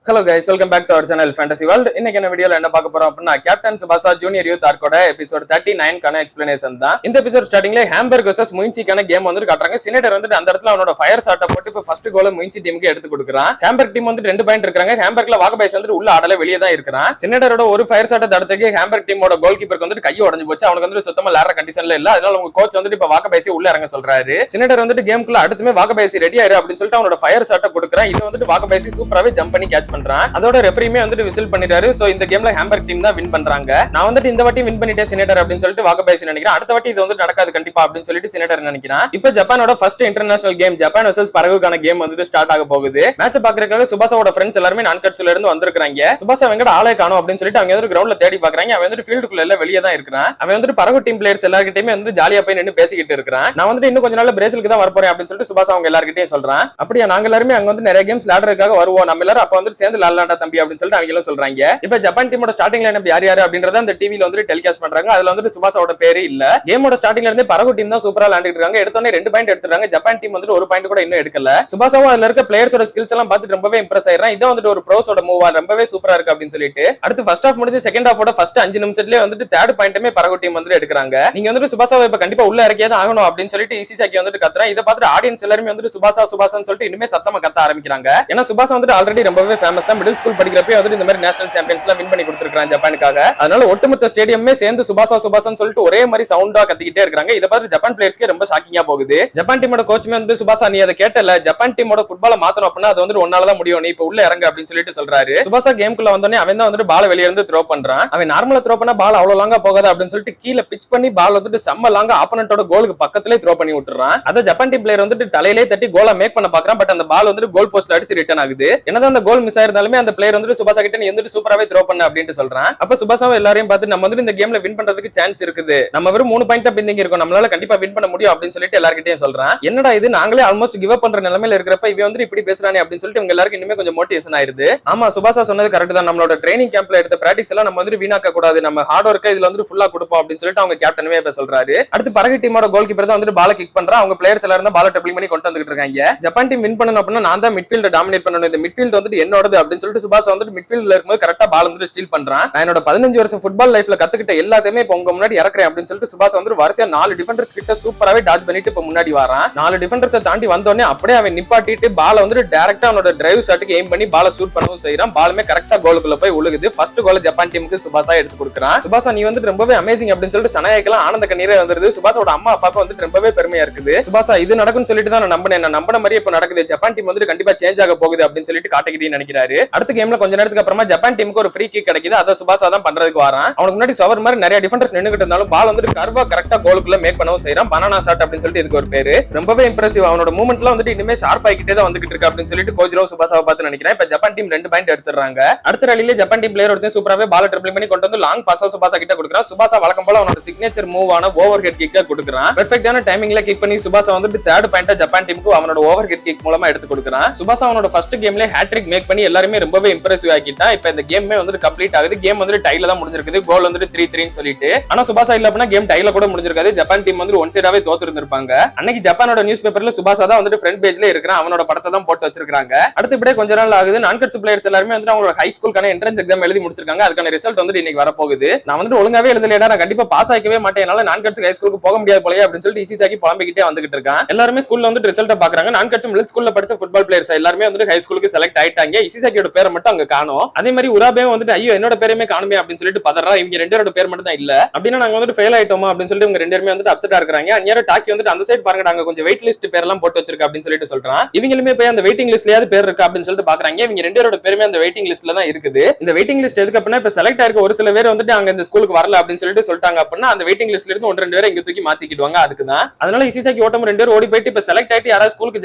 Hello guys, welcome back to our channel Fantasy World. இன்னைக்கு என்ன வீடியோல என்ன பார்க்க போறோம் அப்படின்னா கேப்டன் சுபாசா ஜூனியர் யூத் ஆர்க்கோட எபிசோட் 39 கான எக்ஸ்பிளனேஷன் தான். இந்த எபிசோட் ஸ்டார்டிங்ல ஹாம்பர்க் vs முயின்சிக்கான கேம் வந்து காட்டுறாங்க. சினேட்டர் வந்து அந்த இடத்துல அவனோட ஃபயர் ஷாட்டை போட்டு இப்ப ஃபர்ஸ்ட் கோலை முயின்சி டீமுக்கு எடுத்து கொடுக்குறான். ஹாம்பர்க் டீம் வந்து 2 பாயிண்ட் இருக்காங்க. ஹாம்பர்க்ல வாகபைஸ் வந்து உள்ள ஆடல வெளியே தான் இருக்கான். சினேட்டரோட ஒரு ஃபயர் ஷாட்டை தடுத்துக்கு ஹாம்பர்க் டீமோட கோல் கீப்பருக்கு வந்து கை உடைஞ்சு போச்சு. அவனுக்கு வந்து சுத்தமா விளையாடுற கண்டிஷன்ல இல்ல. அதனால உங்க கோச் வந்து இப்ப வாகபைஸை உள்ள இறங்க சொல்றாரு. சினேட்டர் வந்து கேமுக்குள்ள அடுத்துமே வாகபைஸ் ரெடி ஆயிரு அப்படின்னு சொல்லிட்டு அவனோட ஃபயர் ஷாட்டை கொடுக்குறான். இது வந்து வாகபைஸ் சூப்பராவே ஜம்ப் பண்ணி கேட்ச் பண்றான். அதோட ரெஃபரியுமே வந்து விசில் பண்ணிட்டாரு. சோ இந்த கேம்ல ஹாம்பர்க் டீம் தான் வின் பண்றாங்க. நான் வந்து இந்த வாட்டி வின் பண்ணிட்டேன் சினேட்டர் அப்படின்னு சொல்லிட்டு வாகபைஸ் நினைக்கிறேன். அடுத்த வாட்டி இது வந்து நடக்காது கண்டிப்பா அப்படின்னு சொல்லிட்டு சினேட்டர் நினைக்கிறான். இப்போ ஜப்பானோட first international game Japan vs பரகுக்கான கேம் வந்து ஸ்டார்ட் ஆக போகுது. மேட்ச் பாக்குறதுக்காக சுபாசாவோட ஃப்ரெண்ட்ஸ் எல்லாரும் நான்கட்ஸ்ல இருந்து வந்திருக்காங்க. சுபாசா வெங்கட ஆளே காணோம் அப்படின்னு சொல்லிட்டு அவங்க வந்து கிரவுண்ட்ல தேடி பாக்குறாங்க. அவன் வந்து ஃபீல்டுக்குள்ள எல்லாம் வெளியே தான் இருக்கான். அவன் வந்து பரகு டீம் பிளேயர்ஸ் எல்லார்கிட்டயுமே வந்து ஜாலியா போய் நின்னு பேசிக்கிட்டு இருக்கான். நான் வந்து இன்னும் கொஞ்ச நாள்ல பிரேசிலுக்கு தான் வரப்போறேன் அப்படின்னு சொல்லிட்டு சுபாசா அவங்க எல்லார்கிட்டயும் சொல்றான். அப்படியே நாங்க எல்லாருமே அங்க வந்து நிறைய கேம்ஸ் விளையாடுறதுக்காக வருவோம். நம்ம எல்லாரும் அப்ப வந்து சேர்ந்து விளையாடலாம் தம்பி அப்படின்னு சொல்லிட்டு அவங்க எல்லாம் சொல்றாங்க. இப்ப ஜப்பான் டீமோட ஸ்டார்டிங் லைன் யார் யாரு அப்படின்றத அந்த டிவில வந்து டெலிகாஸ்ட் பண்றாங்க. அதுல வந்து சுபாசாவோட பேரு இல்ல. கேமோட ஸ்டார்டிங்ல இருந்து பரகு டீம் தான் சூப்பரா விளையாடிட்டு இருக்காங்க. எடுத்தோனே 2 பாயிண்ட் எடுத்துறாங்க. ஜப்பான் டீம் வந்து 1 பாயிண்ட் கூட இன்னும் எடுக்கல. சுபாசாவும் அதுல இருக்க பிளேயர்ஸோட ஸ்கில்ஸ் எல்லாம் பார்த்து ரொம்பவே இம்ப்ரெஸ் ஆயிடுறான். இதான் வந்து ஒரு ப்ரோஸோட மூவா ரொம்பவே சூப்பரா இருக்கு அப்படின்னு சொல்லிட்டு அடுத்து ஃபர்ஸ்ட் ஹாஃப் முடிஞ்சு செகண்ட் ஹாஃபோட ஃபர்ஸ்ட் 5 நிமிஷத்துலயே வந்து தேர்ட் பாயிண்ட்டுமே பரகு டீம் வந்து எடுக்கிறாங்க. நீங்க வந்து சுபாசாவை இப்ப கண்டிப்பா உள்ள இறக்கியதான் ஆகணும் அப்படின்னு சொல்லிட்டு இசிசாக்கி வந்து கத்துறான். இதை பார்த்துட்டு ஆடியன்ஸ் எல்லாருமே வந்து சுபாசா சுபாசான்னு சொல்லிட்டு இனிமே சத்தமா கத்த ஆரம்பிக்கிறாங்க. ஏன்னா சுபாசா வந்து ஆல்ரெடி ரொம்பவே ஃபேமஸ் தான். மிடில் ஸ்கூல் படிக்கிறப்ப வந்து இந்த மாதிரி நேஷனல் சாம்பியன்ஸ் எல்லாம் வின் பண்ணி கொடுத்திருக்காங்க ஜப்பானுக்காக. அதனால ஒட்டுமொத்த ஸ்டேடியமே சேர்ந்து சுபாசா சுபாசான்னு சொல்லிட்டு ஒரே மாதிரி சவுண்டா கத்திக்கிட்டே இருக்காங்க. இதை பார்த்து ஜப்பான் பிளேயர்ஸ்க்கு ரொம்ப ஷாக்கிங்கா போகுது. ஜப்பான் டீமோட கோச்சுமே வந்து சுபாசா நீ அதை கேட்டல, ஜப்பான் டீமோட ஃபுட்பால மாத்தணும் அப்படின்னா அது வந்து ஒன்னால தான் முடியும், நீ இப்ப உள்ள இறங்க அப்படின்னு சொல்லிட்டு சொல்றாரு. சுபாசா கேமுக்குள்ள வந்தோடனே அவன் தான் வந்து பால் வெளியே இருந்து த்ரோ பண்றான். அவன் நார்மலா த்ரோ பண்ணா பால் அவ்வளவு லாங்கா போகாது அப்படின்னு சொல்லிட்டு கீழே பிச் பண்ணி பால் வந்துட்டு செம்ம லாங்கா ஆப்போனன்ட்டோட கோலுக்கு பக்கத்திலே த்ரோ பண்ணி விட்டுறான். அதை ஜப்பான் டீம் பிளேயர் வந்துட்டு தலையிலே தட்டி கோலை மேக் பண்ண பாக்குறான். பட் அந்த பால் வந்துட்டு கோல் போஸ்ட்ல அடிச்சு ரிட்டர்ன் ஆகுது. என்னதான் அந்த கோல் மிஸ் ஆயிருந்தாலுமே அந்த பிளேயர் வந்துட்டு சுபாசா கிட்ட நீ வந்துட்டு சூப்பராவே த்ரோ பண்ண அப்படின்னு சொல்றான். அப்ப சுபாசாவும் எல்லாரையும் பார்த்து நம்ம வந்து இந்த கேம்ல வின் பண்றதுக்கு சான்ஸ் இருக்குது, நம்ம வெறும் 3 பாயிண்ட் தான் பின்தங்கி இருக்கோம், நம்மளால கண்டிப்பா வின் பண்ண முடியும் அப்படின்னு சொல்லிட்டு எல்லார்கிட்டயும் சொல்றான். என்னடா இது நாங்களே ஆல்மோஸ்ட் கிவ் அப் பண்ற நிலைமையில இருக்கிறப்ப இவன் வந்து இப்படி பேசுறானே அப்படின்னு சொல்லிட்டு இவங்க எல்லாருக்கும் இன்னுமே கொஞ்சம் மோட்டிவேஷன் ஆயிருது. ஆமா சுபாசா சொன்னது கரெக்ட் தான். நம்மளோட ட்ரைனிங் கேம்ப்ல எடுத்த பிராக்டிஸ் எல்லாம் நம்ம வந்து வீணாக்க கூடாது, நம்ம ஹார்ட் ஒர்க்கை இதுல வந்து ஃபுல்லா கொடுப்போம் அப்படின்னு சொல்லிட்டு அவங்க கேப்டனுமே இப்ப சொல்றாரு. அடுத்து பரகு டீமோட கோல் கீப்பர் தான் வந்து பால கிக் பண்றான். அவங்க பிளேயர்ஸ் எல்லாரும் தான் பால ட்ரிபிள் பண்ணி கொண்டு வந்துட்டு இருக்காங்க. ஜப்பான் டீம் வின் பண்ணணும் அப்படின்னா நான் தான் மிட்ஃபீல்ட டாமினேட் பண்ணணும், இந்த மிட்ஃபீல்ட் வந்துட்டு என்னோடது அப்படின்னு சொல்லிட்டு சுபாசா வந்துட்டு மிட்ஃபீல்ட்ல இருக்கும்போது கரெக்டா பால் வந்து ஸ்டீல் பண்றான். நான் என்னோட 15 வருஷம் ஃபுட்பால் லைஃப்ல கத்துக்கிட்ட எல்லாத்தையுமே இப்ப உங்க முன்னாடி இறக்குறேன் அப்படின்னு சொல்லிட்டு சுபாஷ் வந்து வரிசையா 4 டிஃபெண்டர்ஸ் கிட்ட சூப்பராவே டாச் பண்ணிட்டு இப்ப முன்னாடி வரான். 4 டிஃபெண்டர்ஸை தாண்டி வந்தோடனே அப்படியே அவன் நிப்பாட்டிட்டு பால வந்து டைரக்டா அவனோட டிரைவ் ஷாட்டுக்கு எய்ம் பண்ணி பால ஷூட் பண்ணவும் செய்யறான். பாலுமே கரெக்டா கோலுக்குள்ள போய் உழுகுது. ஃபர்ஸ்ட் கோல் ஜப்பான் டீமுக்கு சுபாஷா எடுத்து கொடுக்குறான். சுபாஷா நீ வந்து ரொம்பவே அமேசிங் அப்படின்னு சொல்லிட்டு சனாயக்கெல்லாம் ஆனந்த கண்ணீரே வந்துருது. சுபாஷோட அம்மா அப்பாக்கு வந்து ரொம்பவே பெருமையா இருக்குது. சுபாஷா இது நடக்கும்னு சொல்லிட்டு தான் நான் நம்பினேன், நான் நம்பின மாதிரி இப்ப நடக்குது, ஜப்பான் டீம் வந்து கண்டிப்பா சேஞ்ச் ஆக போகுது அப்படின்னு சொல்லிட்டு காட்டுக்கிட்டே நினைக்கிறாரு. அடுத்த கேம்ல கொஞ்ச நேரத்துக்கு அப்புறமா ஜப்பான் டீமுக்கு ஒரு ஃப்ரீ கிக் கிடைக்குது. அதை சுபாஷா தான் பண்றதுக்கு வரான். அவனுக்கு முன்னாடி சவர் மாதிரி நிறைய டிஃபெண்டர்ஸ் நின்னுகிட்டு இருந்தாலும் பால் வந்து கர்வா கரெக்டா கோலுக்குள்ள மேக் பண்ணவும் செய்யறான். பனானா ஷாட் அப்படின்னு சொல்லிட்டு இதுக்கு ஒரு பேரு. ரொம்பவே இம்ப்ரெசிவ். அவனோட மூவ்மெண்ட்லாம் வந்துட்டு இனிமே ஷார்ப் ஆகிட்டே தான் வந்துகிட்டு இருக்கு அப்படின்னு சொல்லிட்டு கோச் ரோ சுபாசாவை பார்த்து நினைக்கிறேன். இப்ப ஜப்பான் டீம் 2 பாயிண்ட் எடுத்துறாங்க. அடுத்த ரலியில ஜப்பான் டீம் பிளேயர் ஒருத்தன் சூப்பராவே பால் ட்ரிபிள் பண்ணி கொண்டு வந்து லாங் பாஸா சுபாசா கிட்ட கொடுக்குறான். சுபாசா வழக்கம் போல அவனோட சிக்னேச்சர் மூவ் ஆன ஓவர் ஹெட் கிக்க கொடுக்குறான். பெர்ஃபெக்ட்டான டைமிங்ல கிக் பண்ணி சுபாசா வந்து தேர்ட் பாயிண்டா ஜப்பான் டீமுக்கு அவனோட ஓவர் ஹெட் கிக் மூலமா எடுத்து கொடுக்குறான். சுபாசா அவனோட ஃபர்ஸ்ட் கேம்ல ஹேட்ரிக் மேக் பண்ணி எல்லாருமே ரொம்பவே இம்ப்ரெசிவ் ஆக்கிட்டான். இப்ப இந்த கேமே வந்து கம்ப்ளீட் ஆகுது. கேம் வந்து டைல தான் முடிஞ்சிருக்குது. கோல் வந்து 3-3 சொல்லிட்டு. ஆனா சுபாசா இல்ல அப்படின்னா கேம் டைல கூட முடிஞ்சிருக்காது. ஜப்பான் டீம் வந்து ஒன் சைடாவே தோத்து இருந்திருப்பாங்க. அன்னைக்கு ஜப்பானோட நியூஸ் பேப்பர்ல சுபாசா தான் வந்து ஃப்ரண்ட் பேஜ்ல இருக்கிறான். அவனோட படத்தை தான் போட்டு வச்சிருக்காங்க. அடுத்து இப்படியே கொஞ்ச நாள் ஆகுது. நான்கட்ஸ் பிளேயர்ஸ் எல்லாரும் வந்து அவங்களோட ஹை ஸ்கூலுக்கான என்ட்ரன்ஸ் எக்ஸாம் எழுதி முடிச்சிருக்காங்க. அதுக்கான ரிசல்ட் வந்து இன்னைக்கு வரப்போகுது. நான் வந்து ஒழுங்காவே எழுதலையா, நான் கண்டிப்பா பாஸ் ஆகவே மாட்டேன், என்னால நான்கட்ஸ் ஹை ஸ்கூலுக்கு போக முடியாது போலயே அப்படின்னு சொல்லிட்டு இசிசாக்கி புலம்பிக்கிட்டே வந்துகிட்டு இருக்கான். எல்லாருமே ஸ்கூல்ல வந்து ரிசல்ட் பாக்குறாங்க. நான்கட்ஸ் மிடில் ஸ்கூல்ல படிச்ச ஃபுட்பால் பிளேயர்ஸ் எல்லாருமே வந்து ஹை ஸ்கூலுக்கு செலக்ட் ஆயிட்டாங்க. இசிசாக்கியோட பேரை மட்டும் அங்க காணோம். அதே மாதிரி உராபே வந்துட்டு ஐயோ என்னோட பேருமே காணுமே அப்படின்னு சொல்லிட்டு பதறா. இவங்க 2 பேரோட பேர் மட்டும் தான் இல்ல அப்படின்னா நாங்க வந்து ஃபெயில் ஆயிட்டோமா அப்படின்னு சொல்லிட்டு இவங்க 2 பேருமே வந்து அப்செட்டா இருக்காங்க. அந்நேர டாக்கி வந்துட்டு அந்த சைடு பாருங்க நாங்க கொஞ்சம் வெயிட் லிஸ்ட் பேர்லாம் போட்டு வச்சிருக்கோம் அப்படின்னு சொல்லிட்டு சொல்றான். இவங்களுமே போய் அந்த வெயிட்டிங் லிஸ்ட்லயாவது பேர் இருக்கு அப்படின்னு சொல்லிட்டு பாக்குறாங்க. இவங்க 2 பேரோட பேருமே அந்த வெயிட்டிங் லிஸ்ட்ல தான் இருக்குது. இந்த வெயிட்டிங் லிஸ்ட் எதுக்கு அப்படின்னா இப்ப செலக்ட் ஆயிருக்க ஒரு சில பேர் வந்துட்டு அங்க இந்த ஸ்கூலுக்கு வரல அப்படின்னு சொல்லிட்டு சொல்லிட்டாங்க அப்படின்னா அந்த வெயிட்டிங் லிஸ்ட்ல இருந்து 1-2 பேரை இங்க தூக்கி மாத்திக்கிடுவாங்க. அதுக்கு தான். அதனால இசிசாக்கி ஓட்டம் 2 பேர் ஓடி போயிட்டு இப்ப செலக்ட் ஆயிட்டு யாராவது ஸ்கூலுக்கு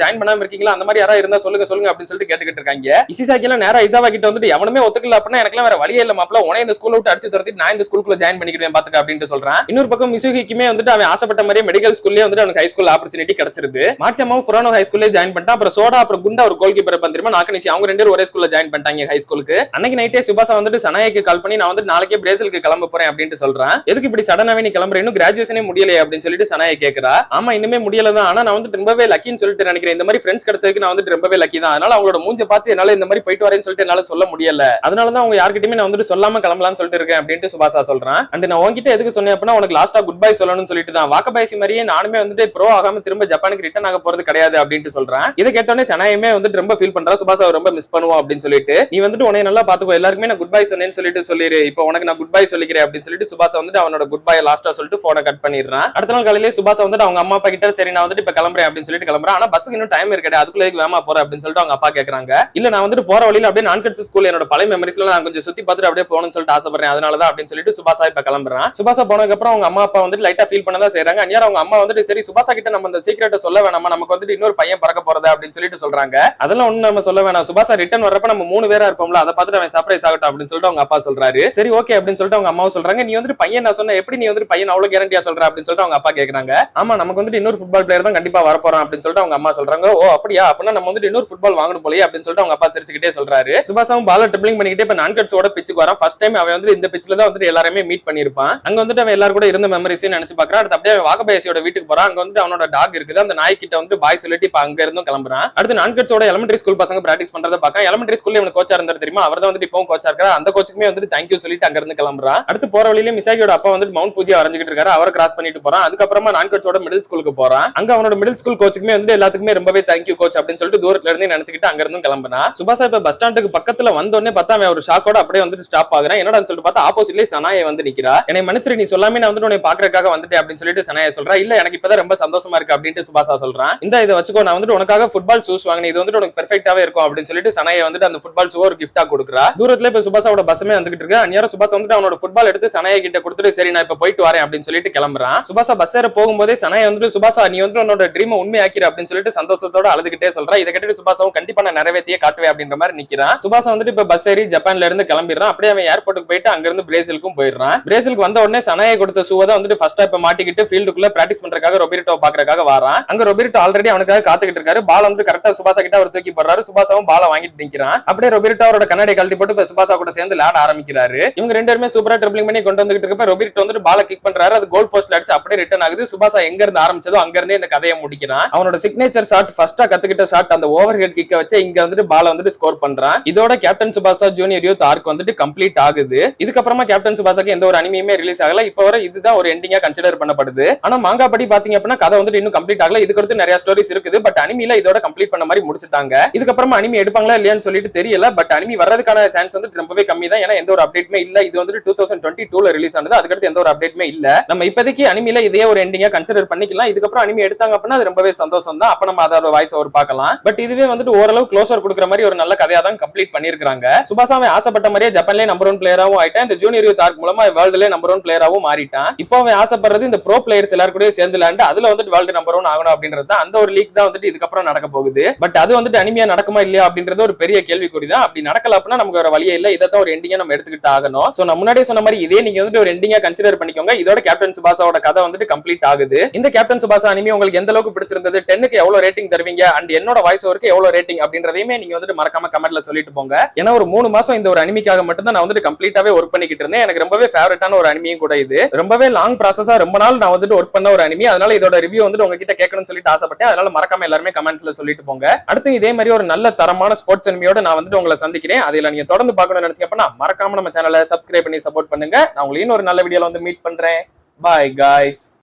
ஜாயின் பண்ணாம இருக்கீங்களா, அந்த மாதிரி யாராவது இருந்தா சொல்லுங்க சொல்லுங்க அப்படின்னு சொல்லிட்டு கேட்டுக்கிட்டு இருக்காங்க. இசிசாக்கி எல்லாம் நேரா இசாவா கிட்ட வந்துட்டு எவனுமே ஒத்துக்கல அப்படின்னா எனக்கு வேற வழியே இல்ல மாப்ள, உனே இந்த ஸ்கூல்ல விட்டு அடிச்சு துரத்திட்டு நான் இந்த ஸ்கூலுக்குள்ள ஜாயின் பண்ணிக்கிறேன் பாத்துக்க அப்படின்னு சொல்றான். இன்னொரு பக்கம் மிசுகிக்குமே வந்துட்டு அவன் ஆசைப்பட்ட மாதிரி மெடிக்கல் ஸ்கூல்லே வந்துட்டு அவனுக்கு ஹை ஸ்கூல் ஆப்பர்ச்சுனிட்டி கிடைச்சிருது. மாச்சமாவும் ஃபுரானோ ஹை ஸ்கூல்ல ஜாயின் பண்ணிட்டான். அப்புறம் சோடா அப்புறம் குண்டா ஒரு கோல் கீப்பர் பந்திரமா நாகனிஷி அவங்க 2 பேரும் ஒரே ஸ்கூல்ல ஜாயின் பண்ணிட்டாங்க ஹை ஸ்கூலுக்கு. அன்னைக்கு நைட்டே சுபாசா வந்துட்டு சனாய்க்கு கால் பண்ணி நான் வந்து நாளைக்கே பிரேசிலுக்கு கிளம்ப போறேன் அப்படின்னு சொல்றான். எதுக்கு இப்படி சடனாவே நீ கிளம்புற, இன்னும் கிராஜுவேஷனே முடியலையே அப்படின்னு சொல்லிட்டு சனாயை கேக்குறா. ஆமா இன்னுமே முடியல தான், ஆனா நான் வந்து ரொம்பவே லக்கின்னு சொல்லிட்டு நினைக்கிறேன். இந்த மாதிரி ஃப்ரெண்ட்ஸ் கிடைச்சதுக்கு நான் வந்து ரொம்பவே லக்கி தான். அதனால அவங்களோட மூஞ்ச பார்த்து என்னால இந்த மாதிரி போயிட்டு வரேன்னு சொல்லிட்டு என்னால சொல்ல முடியல, அதனாலதான் அவங்க யார்கிட்டயுமே நான் வந்துட்டு சொல்லாம கிளம்பலாம்னு சொல்லிட்டு இருக்கேன் அப்படின்ட்டு சுபாஷா சொல்றான். அண்ட் நான் உன்கிட்ட எதுக்கு சொன்னேன் அப்படின்னா உனக்கு லாஸ்டா குட் பை சொல்லணும்னு சொல்லிட்டு தான். வாக்கபாயசி மாதிரியே நானுமே வந்துட்டு ப்ரோ ஆகாம திரும்ப ஜப்பானுக்கு ரிட்டர்ன் ஆக போறது கிடையாது அப்படின்ட்டு சொல்றான். இதை கேட்டோன்னே சனாயுமே வந்துட்டு ரொம்ப ஃபீல் பண்றா, சுபாஷா ரொம்ப மிஸ் பண்ணுவோம் அப்படின்னு சொல்லிட்டு. நீ வந்துட்டு உன்னை நல்லா பாத்துக்கோ, எல்லாருக்குமே நான் குட் பை சொன்னேன்னு சொல்லிட்டு சொல்லிரு, இப்போ உனக்கு நான் குட் பை சொல்லிக்கிறேன் அப்படின்னு சொல்லிட்டு சுபாஷா வந்துட்டு அவனோட குட் பை லாஸ்டா சொல்லிட்டு போனை கட் பண்ணிடுறான். அடுத்த நாள் காலையிலே சுபாஷா வந்துட்டு அவங்க அம்மா அப்பா கிட்ட சரி நான் வந்துட்டு இப்ப கிளம்புறேன் அப்படின்னு சொல்லிட்டு கிளம்புறான். ஆனா பஸ்ஸுக்கு இன்னும் டைம் இருக்கு, அதுக்குள்ள வேகமா போறேன் அப்படின்னு சொல்லிட்டு அவங்க அப்பா கேக்குறாங்க. இல்ல நான் வந்துட்டு போற வழியில அப்படியே நான்கட்ஸ் ஸ்கூல் என்னோட பழைய மெமரிஸ்ல நான் கொஞ்சம் சுத்தி பார்த்துட்டு அப்படியே போகணும்னு சொல்லிட்டு ஆசைப்படுறேன், அதனாலதான் அப்படின்னு சொல்லிட்டு சுபாஷா இப்ப கிளம்புறான். சுபாஷா போனதுக்கு அப்புறம் அவங்க அம்மா அப்பா வந்துட்டு லைட்டா ஃபீல் பண்ணதான் செய்யறாங்க. அந்நியாரம் அவங்க அம்மா வந்துட்டு சரி சுபாஷா கிட்ட நம்ம இந்த சீக்கிரட்டை சொல்ல வேணாமா, நமக்கு வந்துட்டு இன்னொரு பையன் பறக்க போறது அப்படின்னு சொல்லிட்டு சொல்றாங்க. அதெல்லாம் ஒண்ணு நம்ம சொல்ல வேணாம், சுபாஷா ரிட்டர்ன் வரப்ப நம்ம 3 பேரா இருப்போம்ல, அதை பார்த்துட்டு அவன் சர்ப்ரைஸ் ஆகட்டும் அப்படின்னு சொல்லிட்டு அவங்க அப்பா சொல்றாரு. சரி ஓகே அப்படின்னு சொல்லிட்டு அவங்க அம்மாவும் சொல்றாங்க. நீ வந்துட்டு பையன் நான் சொன்ன எப்படி நீ வந்துட்டு பையன் அவ்வளவு கேரண்டியா சொல்ற அப்படின்னு சொல்லிட்டு அவங்க அப்பா கேக்குறாங்க. ஆமா நமக்கு வந்துட்டு இன்னொரு ஃபுட்பால் பிளேயர் தான் கண்டிப்பா வரப்போறான் அப்படின்னு சொல்லிட்டு அவங்க அம்மா சொல்றாங்க. ஓ அப்படியா, அப்படின்னா நம்ம வந்துட்டு இன்னொரு ஃபுட்பால் வாங்கணும் போலயே அப்படின்னு சொல்லிட்டு அவங்க அப்பா சிரிச்சுக்கிட்டே சொல்றாரு. சுபாஷாவும் பால ட்ரிப்ளிங் பண்ணிக்கிட்டே இப்ப நான்கட்ஸோட பிச்சுக்கு வரான். ஃபர்ஸ்ட் டைம் அவன் வந்து இந்த பிச்சில தான் வந்துட்டு எல்லாருமே மீட் பண்ணிருப்பான். அங்க வந்துட்டு அவன் எல்லாரும் கூட இருந்த மெமரிஸையும் நினைச்சு பாக்குறான். அடுத்து அப்படியே வாக்கபாயசியோட வீட்டுக்கு போறான். அங்க வந்துட்டு அவனோட டாக் இருக்குது, அந்த நாய் கிட்ட வந்து பாய் சொல்லிட்டு இப்ப அங்க இருந்தும் கிளம்புறான். அடுத்து நான்கட்ஸோட எலிமெண்டரி ஸ்கூல் பசங்க பிராக்டிஸ் பண்றத பாக்க, எலிமெண்டரி ஸ்கூல்ல இவனுக்கு கோச்சா இருந்தாரு தெரியுமா, அவர் தான் வந்துட்டு இப்பவும் கோச்சா இருக்காரு. அந்த கோச்சுக்குமே வந்துட்டு தேங்க்யூ சொல்லிட்டு அங்க இருந்து கிளம்புறான். அடுத்து போற வழியில மிசாகியோட அப்பா வந்துட்டு மவுண்ட் ஃபூஜி வரைஞ்சிட்டு இருக்காரு, அவரை கிராஸ் பண்ணிட்டு போறான். அதுக்கப்புறமா நான்கட்ஸோட மிடில் ஸ்கூலுக்கு போறான். அங்க அவனோட மிடில் ஸ்கூல் கோச்சுக்குமே வந்து எல்லாத்துக்குமே ரொம்பவே தேங்க்யூ கோச் அப்படின்னு சொல்லிட்டு தூரத்துல இருந்து நினைச்சுக்கிட்டு அங்க இருந்தும் கிளம்புனா. சுபாஷா இப்ப பஸ் ஸ்டாண்டுக்கு பக்கத்துல வந்தோடனே பார்த்தா அவன் ஒரு ஷாக்கோட அப்படியே வந்துட்டு ஸ்டாப் ஆகுறான். என்னடா சொல்லிட்டு பார்த்தா ஆப்போசிட்லயே சனாயை வந்து நிக்கிறா. என்னை மன்னிச்சிரு, நீ சொல்லாம நான் வந்துட்டு உன்னை பாக்குறதுக்காக வந்துட்டேன் அப்படின்னு சொல்லிட்டு சனாயை சொல்றா. இல்ல எனக்கு இப்பதான் ரொம்ப சந்தோஷமா இருக்கு அப்படின்ட்டு சுபாஷா சொல்றான். இந்த இதை வச்சுக்கோ, நான் வந்துட்டு உனக்காக ஃபுட்பால் ஷூஸ் வாங்கினேன், இது வந்துட்டு உனக்கு பெர்ஃபெக்ட்டாவே இருக்கும் அப்படின்னு சொல்லிட்டு சனாயை வந்துட்டு அந்த ஃபுட்பால் ஷூ ஒரு கிஃப்டா கொடுக்குறா. தூரத்துல இப்ப சுபாஷாவோட பஸ்ஸுமே வந்துகிட்டு இருக்கு. அந்நேரம் சுபாஷா வந்துட்டு அவனோட ஃபுட்பால் எடுத்து சனாயை கிட்ட கொடுத்துட்டு சரி நான் இப்ப போயிட்டு வரேன் அப்படின்னு சொல்லிட்டு கிளம்புறான். சுபாஷா பஸ் ஏற போகும்போதே சனாயை வந்துட்டு சுபாஷா நீ வந்து உன்னோட ட்ரீமை உண்மையாக்கிற அப்படின்னு சொல்லிட்டு சந்தோஷத்தோட அழுதுகிட்டே சொல்றா. இதை கேட்டு சுபாஷாவும் கண்டிப்பா நான் நிறைவேற்றியே காட்டுவேன் அப்படின்ற மாதிரி நிக்கிறான். சுபாஷா வந்துட்டு இப்ப பஸ் ஏறி ஜப்பான்ல இருந்து கிளம்பிடுறான். அப்படியே அவன் ஏர்போர்ட்டுக்கு போயிட்டு அங்க இருந்து பிரேசிலுக்கும் போயிடுறான். பிரேசிலுக்கு வந்த உடனே சனாயை கொடுத்த ஷூவை தான் வந்துட்டு ஃபர்ஸ்ட் இப்ப மாட்டிக்கிட்டு ஃபீல்டுக்குள்ள பிராக்டிஸ் பண்றதுக்காக ரொபெர்டோ பாக்குறதுக்காக வரான். அங்க ரொபெர்டோ ஆல்ரெடி அவனுக்காக காத்துக்கிட்டு இருக்காரு. பால் வந்து கரெக்டா சுபாஷா கிட்ட அவர் தூக்கி போடுறாரு. சுபாஷாவும் பால வாங்கிட்டு நிக்கிறான். அப்படியே ரொபெர்டோ அவரோட கண்ணாடி கழட்டி போட்டு சுபாஷா கூட சேர்ந்து விளையாட ஆரம்பிக்கிறாரு. இவங்க ரெண்டு பேருமே சூப்பரா ட்ரிப்ளிங் பண்ணி கொண்டு வந்துட்டு இருக்கப்ப ரொபெர்டோ வந்துட்டு பால கிக் பண்றாரு. அது கோல் போஸ்ட்ல அடிச்சு அப்படியே ரிட்டர்ன் ஆகுது. சுபாஷா எங்க இருந்து ஆரம்பிச்சதோ அங்க இருந்தே இந்த கதையை முடிக்கிறான். அவனோட சிக்னேச்சர் ஷாட் ஃபர்ஸ்டா கத்துக்கிட்ட ஷாட் அந்த ஓவர் ஹெட் கிக்க வச்சு இங்க வந்துட்டு பால வந்துட்டு ஸ்கோர் பண்றான். இதோட கேப்டன் சுபாஷா ஜூனியர் யூத் ஆர்க் வந்துட்டு கம்ப்ளீட் ஆகுது. இதுக்கப்புறமா கேப்டன் சுபாஷாக்கு எந்த ஒரு அனிமையுமே ரிலீஸ் ஆகல. இப்ப வரை இதுதான் ஒரு எண்டிங்கா கன்சிடர் பண்ணப்படுது. ஆனா மாங்கா படி பாத்தீங்க அப்படின்னா கதை வந்துட்டு இன்னும் கம்ப்ளீட் ஆகல. இதுக்கு அடுத்து நிறைய ஸ்டோரிஸ் இருக்குது. பட் அனிமில இதோட கம்ப்ளீட் பண்ண மாதிரி முடிச்சிட்டாங்க. இதுக்கப்புறமா அனிமி எடுப்பாங்களா இல்லையான்னு சொல்லிட்டு தெரியல. பட் அனிமி வர்றதுக்கான சான்ஸ் வந்து ரொம்பவே கம்மி தான். ஏன்னா எந்த ஒரு அப்டேட்மே இல்ல. இது வந்து 2022ல ரிலீஸ் ஆனது. அதுக்கடுத்து எந்த ஒரு அப்டேட்மே இல்ல. நம்ம இப்போதைக்கு அனிமில இதே ஒரு எண்டிங்கா கன்சிடர் பண்ணிக்கலாம். இதுக்கப்புறம் அனிமி எடுத்தாங்க அப்படின்னா அது ரொம்பவே சந்தோஷம் தான். அப்ப நம்ம அதோட வாய்ஸ் ஓவர் பார்க்கலாம். பட் இதுவே வந்துட்டு ஓரளவு க்ளோசர் கொடுக்குற மாதிரி ஒரு நல்ல கதையா தான் கம்ப்ளீட் பண்ணிருக்காங்க. சுபாஷாவை ஆசைப்பட்ட மாதிரியே ஜப்பான்லயே நம்பர் 1 பிளேயராவும் ஆயிட்டான். இந்த ஜூனியர் யூத் ஆர்க் மூலமா வேர்ல்டுலயே நம்பர் 1 பிளேயராவும் மாறிட்டான். இப்போ அவன் ஆசைப்படுறது இந்த ப்ரோ பிளேயர்ஸ் எல்லாரும் கூட சேர்ந்து விளையாண்டு அதுல வந்துட்டு வேர்ல்டு நம்பர் 1 ஆகணும் அப்படின்றது அந்த ஒரு லீக் தான் வந்துட்டு இதுக்கப்புறம் நடக்க போகுது. பட் அது வந்துட்டு அனிமியா நடக்குமா இல்லையா அப்படின்றது ஒரு பெரிய கேள்விக்குறி தான். அப்படி நடக்கல அப்படின்னா நமக்கு வேற வழியே இல்ல. இதான் ஒரு எண்டிங்கா நம்ம எடுத்துக்கிட்டு ஆகணும். சோ நான் முன்னாடியே சொன்ன மாதிரி இதே நீங்க வந்துட்டு ஒரு எண்டிங்கா கன்சிடர் பண்ணிக்கோங்க. இதோட கேப்டன் சுபாஷாவோட கதை வந்துட்டு கம்ப்ளீட் ஆகுது. இந்த கேப்டன் சுபாஷா அனிமி உங்களுக்கு எந்த அளவுக்கு பிடிச்சிருந்தது, 10க்கு எவ்வளவு ரேட்டிங் தருவீங்க அண்ட் என்னோட வாய்ஸ் ஓவருக்கு எவ்வளவு ரேட்டிங் அப்படின்றதையுமே நீங்க வந்துட்டு மறக்காம கமெண்ட்ல சொல்லிட்டு போங்க. ஏன்னா ஒரு 3 மாசம் இந்த ஒரு அனிமிக்காக மட்டும் தான் நான் வந்துட்டு கம்ப்ளீட்டாவே ஒர்க் பண்ணிக்கிட்டு இருந்தேன். எனக்கு ரொம்பவே ஃபேவரட்டான ஒரு அனிமியும் கூட இது. ரொம்பவே லாங் ப்ராசஸா ரொம்ப நாள் நான் வந்துட்டு ஒர்க் பண்ண ஒரு அனிமி. அதனால இதோட ரிவ்யூ வந்துட்டு உங்ககிட்ட கேட்கணும்னு சொல்லிட்டு ஆசைப்பட்டேன். அதனால மறக்காம எல்லாருமே கமெண்ட்ல சொல்லிட்டு போங்க. அடுத்து இதே மாதிரி ஒரு நல்ல தரமான ஸ்போர்ட்ஸ் அனிமியோட நான் வந்துட்டு உங்களை சந்திக்கிறேன். அதில நீங்க தொடர்ந்து பார்க்கணும்னு நினைச்சீங்க அப்படின்னா மறக்காம நம்ம சேனலை சப்ஸ்கிரைப் பண்ணி சப்போர்ட் பண்ணுங்க. நான் உங்களுக்கு இன்னொரு நல்ல வீடியோல வந்து மீட் பண்றேன். Bye guys.